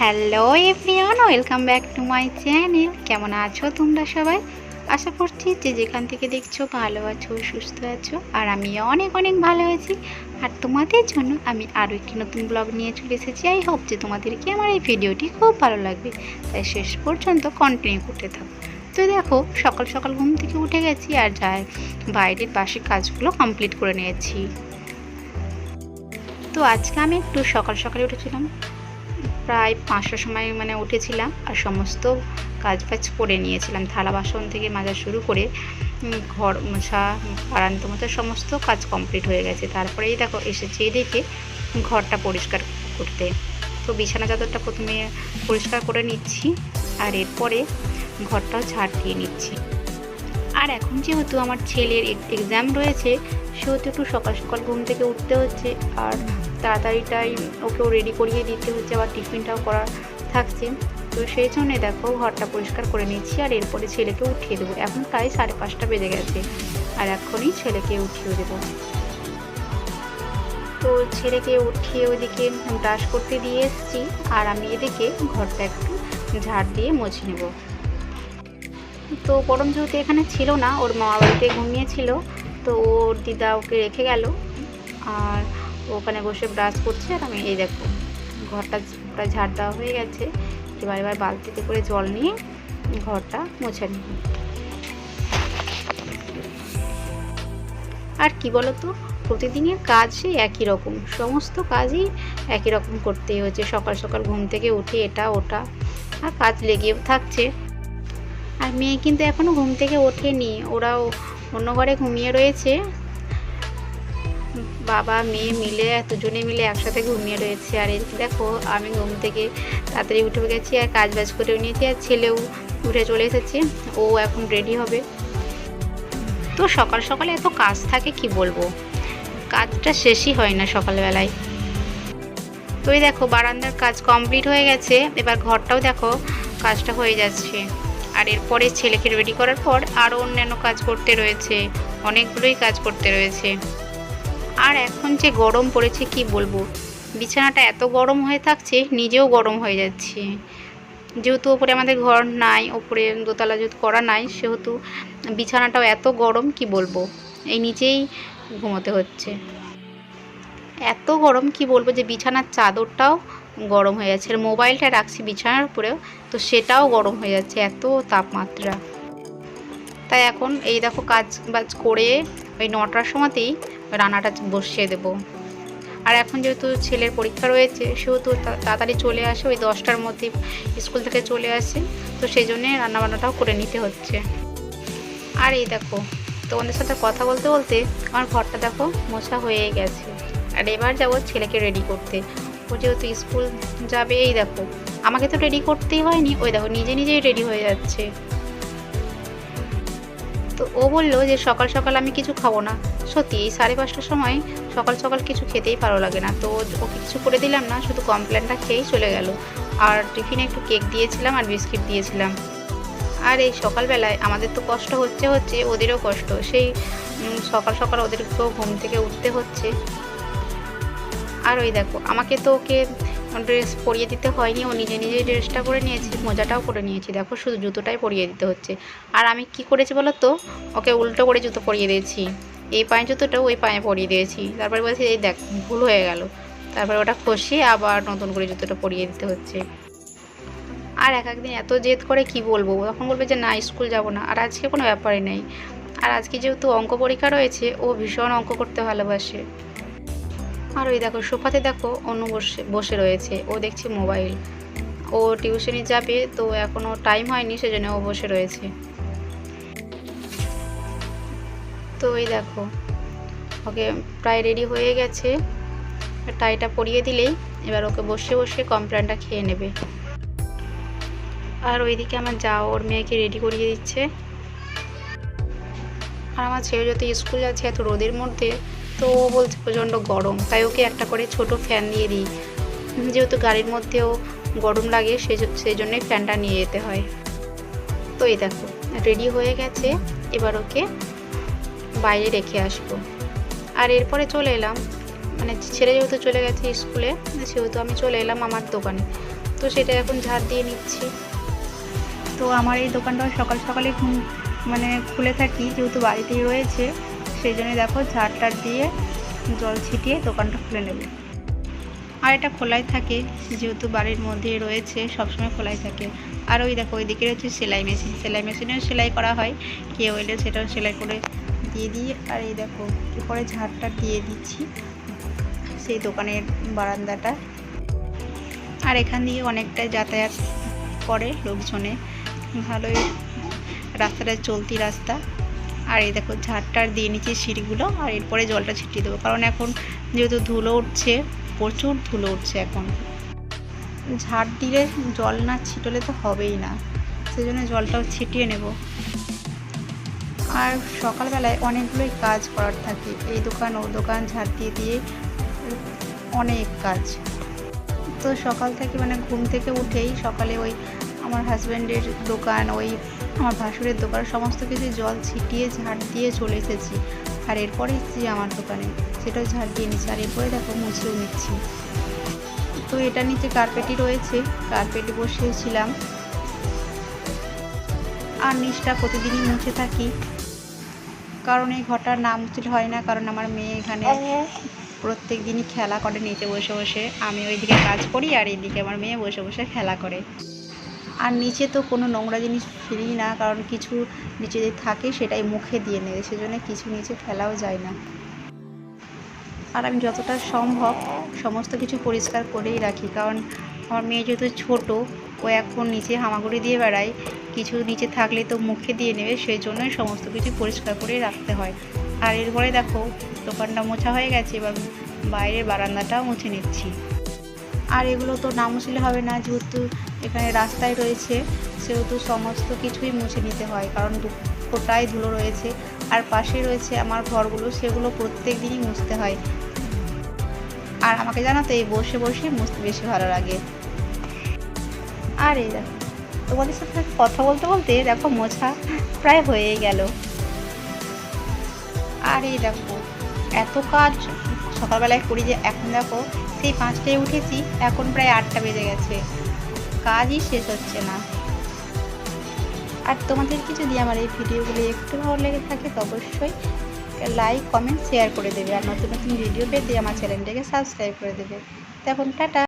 Hello everyone, welcome back to my channel. কেমন আছো তোমরা সবাই? আশা করছি যে যেখান থেকে দেখছো ভালো আছো, সুস্থ আছো, আর আমি অনেক অনেক ভালো আছি। আর তোমাদের জন্য আমি আরও একটি নতুন ব্লগ নিয়ে চলে এসেছি। আই হোপ যে তোমাদেরকে আমার এই ভিডিওটি খুব ভালো লাগবে, তাই শেষ পর্যন্ত কন্টিনিউ করতে থাকো। তো দেখো, সকাল সকাল ঘুম থেকে উঠে গেছি আর যাই বাইরের বাসি কাজগুলো কমপ্লিট করে নিয়েছি। তো আজকে আমি একটু সকাল সকালে উঠেছিলাম, প্রায় 5টার সময় উঠেছিলাম, আর সমস্ত কাজ বাজ করে নিয়েছিলাম। থালা বাসন থেকে মাজা শুরু করে ঘর মোছা, বারান্দা মোছা সমস্ত কাজ কমপ্লিট হয়ে গেছে। তারপরেই দেখো এসেছি এদিকে ঘরটা পরিষ্কার করতে। তো বিছানা চাদরটা প্রথমে পরিষ্কার করে নিচ্ছি, আর এরপরে ঘরটাও ঝাড় দিয়ে নিচ্ছি। আর এখন যেহেতু আমার ছেলের এক্সাম রয়েছে, সেহেতু একটু সকাল সকাল ঘুম থেকে উঠতে হচ্ছে, আর তাড়াতাড়িটাই ওকেও রেডি করিয়ে দিতে হচ্ছে, আবার টিফিনটাও করা থাকছে। তো সেই জন্যে দেখো ঘরটা পরিষ্কার করে নিচ্ছি, আর এরপরে ছেলেকে উঠিয়ে দেবো। এখন প্রায় 5:30 বেজে গেছে, আর এখনই ছেলেকে উঠিয়ে দেবো। তো ছেলেকে উঠিয়ে ওইদিকে ব্রাশ করতে দিয়ে এসেছি, আর আমি এদিকে ঘরটা একটু ঝাড় দিয়ে মুছে নেব। তো পরম যেহেতু এখানে ছিল না, ওর মামা বাড়িতে ঘুমিয়েছিল, তো ওর দিদা ওকে রেখে গেল, আর ওখানে বসে ব্রাশ করছে। আর আমি এই দেখো ঘরটা প্রায় ঝাড় দেওয়া হয়ে গেছে। এবার বালতিতে করে জল নিয়ে ঘরটা মুছে নিই। আর কি বলতো, প্রতিদিনের কাজ সেই একই রকম, সমস্ত কাজই একই রকম করতেই হচ্ছে। সকাল সকাল ঘুম থেকে উঠে এটা ওটা আর কাজ লেগেও থাকছে। আর মেয়ে কিন্তু এখনও ঘুম থেকে ওঠেনি, ওরাও অন্য ঘরে ঘুমিয়ে রয়েছে। বাবা মেয়ে মিলে, দুজনে মিলে একসাথে ঘুমিয়ে রয়েছে। আর এই দেখো আমি ঘুম থেকে তাড়াতাড়ি উঠে গেছি, আর কাজ বাজ করেও নিয়েছি, আর ছেলেও উঠে চলে এসেছে, ও এখন রেডি হবে। তো সকাল সকালে এত কাজ থাকে কি বলবো, কাজটা শেষই হয় না সকালবেলায়। তো এই দেখো বারান্দার কাজ কমপ্লিট হয়ে গেছে, এবার ঘরটাও দেখো কাজটা হয়ে যাচ্ছে। আর এরপরে ছেলেকে রেডি করার পর আরও অন্যান্য কাজ করতে রয়েছে, অনেকগুলোই কাজ করতে রয়েছে। আর এখন যে গরম পড়েছে কি বলবো, বিছানাটা এত গরম হয়ে থাকছে, নিজেও গরম হয়ে যাচ্ছে। যেহেতু ওপরে আমাদের ঘর নাই, ওপরে দোতলা যেহেতু করা নাই, সেহেতু বিছানাটাও এত গরম কি বলবো, এই নিচেই ঘুমোতে হচ্ছে। এত গরম কি বলবো যে বিছানার চাদরটাও গরম হয়ে যাচ্ছে, আর মোবাইলটা রাখছি বিছানার উপরেও, তো সেটাও গরম হয়ে যাচ্ছে, এত তাপমাত্রা। তাই এখন এই দেখো কাজ বাজ করে ওই 9টার সময়তেই রান্নাটা বসিয়ে দেবো। আর এখন যেহেতু ছেলের পরীক্ষা রয়েছে, সেহেতু তাড়াতাড়ি চলে আসে, ওই 10টার মধ্যে স্কুল থেকে চলে আসে, তো সেই জন্যে রান্নাবান্নাটাও করে নিতে হচ্ছে। আর এই দেখো তোমাদের সাথে কথা বলতে বলতে আমার ঘরটা দেখো মোছা হয়ে গেছে। আর এবার যাবো ছেলেকে রেডি করতে, ও যেহেতু স্কুল যাবে। এই দেখো আমাকে তো রেডি করতেই হয়নি, ওই দেখো নিজে নিজেই রেডি হয়ে যাচ্ছে। তো ও বললো যে সকাল সকাল আমি কিছু খাবো না। সত্যি এই 5:30টার সময় সকাল সকাল কিছু খেতেই ভালো লাগে না, তো ওকে কিছু করে দিলাম না, শুধু কমপ্লেনটা খেয়েই চলে গেল। আর টিফিনে একটু কেক দিয়েছিলাম আর বিস্কিট দিয়েছিলাম। আর এই সকালবেলায় আমাদের তো কষ্ট হচ্ছে, ওদেরও কষ্ট। সেই সকাল সকাল ওদেরকেও ঘুম থেকে উঠতে হচ্ছে। আর ওই দেখো আমাকে তো ওকে ড্রেস পরিয়ে দিতে হয়নি, ও নিজে নিজেই ড্রেসটা করে নিয়েছি, মোজাটাও করে নিয়েছি। দেখো শুধু জুতোটাই পরিয়ে দিতে হচ্ছে। আর আমি কি করেছি বলো তো, ওকে উল্টো করে জুতো পরিয়ে দিয়েছি, এই পায়ে জুতোটা ওই পায়ে পরিয়ে দিয়েছি। তারপরে বলছি এই দেখ ভুল হয়ে গেল, তারপরে ওটা খসিয়ে আবার নতুন করে জুতোটা পরিয়ে দিতে হচ্ছে। আর একদিন এত জেদ করে কি বলবো, তখন বলবে যে না স্কুল যাব না। আর আজকে কোনো ব্যাপারই নেই, আর আজকে যেহেতু অঙ্ক পরীক্ষা রয়েছে, ও ভীষণ অঙ্ক করতে ভালোবাসে। আর ওই দেখো সোফাতে দেখো অন্য বসে রয়েছে, ও দেখছে মোবাইল। ও টিউশনে যাবে, তো এখনও টাইম হয়নি, সেজন্য ও বসে রয়েছে। তো এই দেখো ওকে প্রায় রেডি হয়ে গেছে, টাইটা পরিয়ে দিলেই এবার ওকে বসে বসে কমপ্লেনটা খেয়ে নেবে। আর ওইদিকে আমার যা ওর মেয়েকে রেডি করিয়ে দিচ্ছে। আর আমার ছেলে যত স্কুল যাচ্ছে এত রোদের মধ্যে, তো ও বলছে প্রচণ্ড গরম, তাই ওকে একটা করে ছোট ফ্যান দিয়ে দিই, যেহেতু গাড়ির মধ্যেও গরম লাগে, সেই জন্যই ফ্যানটা নিয়ে যেতে হয়। তো এই দেখো রেডি হয়ে গেছে, এবার ওকে বাইরে রেখে আসবো। আর এরপরে চলে এলাম, ছেলে যেহেতু চলে গেছে স্কুলে, সেহেতু আমি চলে এলাম আমার দোকানে। তো সেটা এখন ঝাড় দিয়ে নিচ্ছি। তো আমার এই দোকানটা সকাল সকালে খুলে থাকি, যেহেতু বাড়িতেই রয়েছে, সেই জন্য দেখো ঝাড় দিয়ে জল ছিটিয়ে দোকানটা খুলে নেব। আর এটা খোলাই থাকে, যেহেতু বাড়ির মধ্যে রয়েছে সবসময় খোলাই থাকে। আর ওই দেখো ওইদিকে হচ্ছে সেলাই মেশিনেও সেলাই করা হয়, কেউ এলে সেটাও সেলাই করে দিয়ে দিই। আর এই দেখো এরপরে ঝাড়টা দিয়ে দিচ্ছি সেই দোকানের বারান্দাটা। আর এখান দিয়ে অনেকটাই যাতায়াত করে লোকজনে, ভালোই রাস্তাটা চলতি রাস্তা। আর এই দেখো ঝাড়টা দিয়ে নিচ্ছি সিঁড়িগুলো, আর এরপরে জলটা ছিটিয়ে দেবো, কারণ এখন যেহেতু ধুলো উঠছে, প্রচুর ধুলো উঠছে, এখন ঝাড় দিলে জল না ছিটলে তো হবেই না, সেজন্য জলটাও ছিটিয়ে নেব। আর সকালবেলায় অনেকগুলোই কাজ করার থাকে, এই দোকান ও দোকান ঝাড় দিয়ে অনেক কাজ। তো সকাল থেকে ঘুম থেকে উঠেই সকালে ওই আমার হাজব্যান্ডের দোকান, ওই আমার ভাসুরের দোকান, সমস্ত কিছু জল ছিটিয়ে ঝাড় দিয়ে চলে এসেছি। আর এরপরে এসেছি আমার দোকানে, সেটাও ঝাড় দিয়ে নিচ্ছি। আর এরপরে দেখো মুছেও নিচ্ছি। তো এটা নিচে কার্পেটই রয়েছে, কার্পেটে বসেছিলাম। আর নিচটা প্রতিদিনই মুছে থাকি, কারণ এই ঘরটা না মুছলে হয় না, কারণ আমার মেয়ে এখানে প্রত্যেক দিনই খেলা করে নিচে বসে বসে। আমি ওইদিকে কাজ করি আর এইদিকে আমার মেয়ে বসে বসে খেলা করে। আর নিচে তো কোনো নোংরা জিনিস ফেলি না, কারণ কিছু নিচে যে থাকে সেটাই মুখে দিয়ে নেবে, সেজন্য কিছু নিচে ফেলাও যায় না। আর আমি যতটা সম্ভব সমস্ত কিছু পরিষ্কার করেই রাখি, কারণ আমার মেয়ে যেহেতু ছোটো, ও এখন নিচে হামাগুড়ি দিয়ে বেড়ায়, কিছু নিচে থাকলে তো মুখে দিয়ে নেবে, সেই জন্যই সমস্ত কিছু পরিষ্কার করেই রাখতে হয়। আর এরপরে দেখো দোকানটা মোছা হয়ে গেছে, এবার বাইরের বারান্দাটাও মুছে নিচ্ছি। আর এগুলো তো না মুছলে হবে না, যেহেতু এখানে রাস্তায় রয়েছে, সেহেতু সমস্ত কিছুই মুছে নিতে হয়, কারণ গোটাই ধুলো রয়েছে। আর পাশে রয়েছে আমার ঘরগুলো, সেগুলো প্রত্যেক দিনই মুছতে হয়। আর আমাকে জানো তো এই বসে বসে মুছতে বেশি ভালো লাগে। আর এই দেখো তোমাদের সাথে কথা বলতে বলতে দেখো মোছা প্রায় হয়ে গেল। আর এই দেখো এত কাজ সকালবেলায় করি যে এখন দেখো সেই 5টায় উঠেছি, এখন প্রায় 8টা বেজে গেছে, কাজই শেষ হচ্ছে না। আর তোমাদেরকে যদি আমার এই ভিডিওগুলি একটু ভালো লেগে থাকে তো অবশ্যই লাইক, কমেন্ট, শেয়ার করে দেবে। আর নতুন নতুন ভিডিও পেতে আমার চ্যানেলটাকে সাবস্ক্রাইব করে দেবে। তখন টাটা।